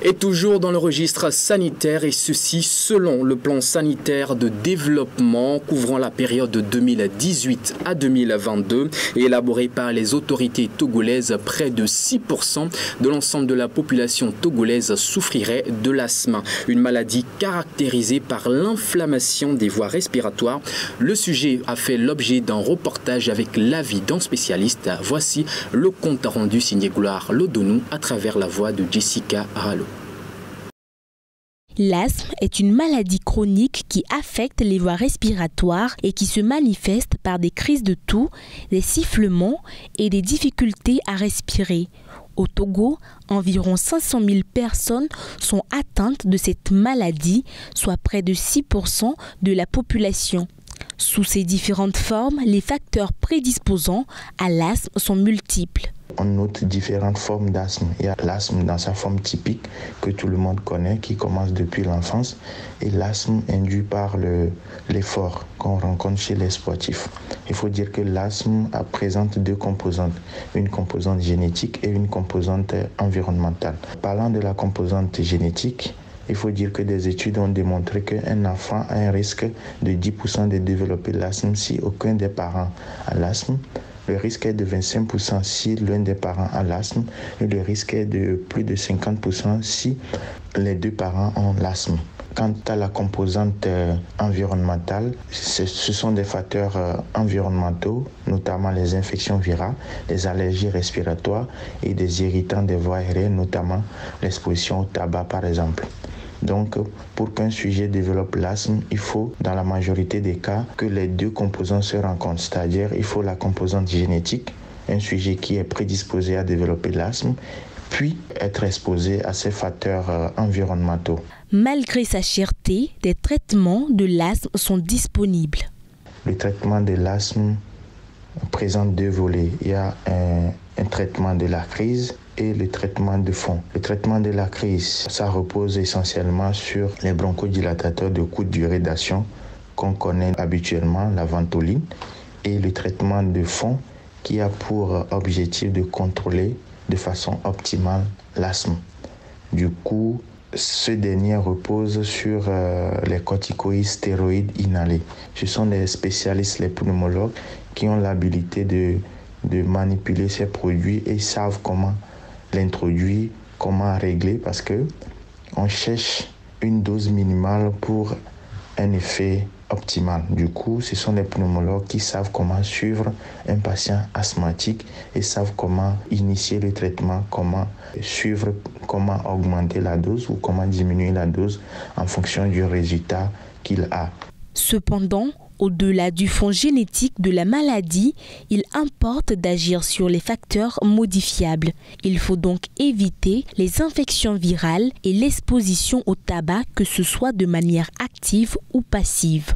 Et toujours dans le registre sanitaire, et ceci selon le plan sanitaire de développement couvrant la période de 2018 à 2022 et élaboré par les autorités togolaises, près de 6% de l'ensemble de la population togolaise souffrirait de l'asthme, une maladie caractérisée par l'inflammation des voies respiratoires. Le sujet a fait l'objet d'un reportage avec l'avis d'un spécialiste. Voici le compte rendu signé Gloire Lodonou à travers la voix de Jessica Rallo. L'asthme est une maladie chronique qui affecte les voies respiratoires et qui se manifeste par des crises de toux, des sifflements et des difficultés à respirer. Au Togo, environ 500 000 personnes sont atteintes de cette maladie, soit près de 6% de la population. Sous ces différentes formes, les facteurs prédisposants à l'asthme sont multiples. On note différentes formes d'asthme. Il y a l'asthme dans sa forme typique que tout le monde connaît, qui commence depuis l'enfance, et l'asthme induit par l'effort qu'on rencontre chez les sportifs. Il faut dire que l'asthme présente deux composantes, une composante génétique et une composante environnementale. Parlant de la composante génétique, il faut dire que des études ont démontré qu'un enfant a un risque de 10% de développer l'asthme si aucun des parents a l'asthme. Le risque est de 25% si l'un des parents a l'asthme et le risque est de plus de 50% si les deux parents ont l'asthme. Quant à la composante environnementale, ce sont des facteurs environnementaux, notamment les infections virales, les allergies respiratoires et des irritants des voies aériennes, notamment l'exposition au tabac par exemple. Donc, pour qu'un sujet développe l'asthme, il faut, dans la majorité des cas, que les deux composants se rencontrent. C'est-à-dire, il faut la composante génétique, un sujet qui est prédisposé à développer l'asthme, puis être exposé à ces facteurs environnementaux. Malgré sa cherté, des traitements de l'asthme sont disponibles. Le traitement de l'asthme présente deux volets. Il y a un traitement de la crise et le traitement de fond. Le traitement de la crise, ça repose essentiellement sur les bronchodilatateurs de courte durée d'action qu'on connaît habituellement, la ventoline, et le traitement de fond qui a pour objectif de contrôler de façon optimale l'asthme. Du coup, ce dernier repose sur les corticoïdes stéroïdes inhalés. Ce sont les spécialistes, les pneumologues, qui ont l'habilité de manipuler ces produits et savent comment l'introduire, comment régler, parce que on cherche une dose minimale pour un effet optimal. Du coup, ce sont les pneumologues qui savent comment suivre un patient asthmatique et savent comment initier le traitement, comment suivre, comment augmenter la dose ou comment diminuer la dose en fonction du résultat qu'il a. Cependant, au-delà du fond génétique de la maladie, il importe d'agir sur les facteurs modifiables. Il faut donc éviter les infections virales et l'exposition au tabac, que ce soit de manière active ou passive.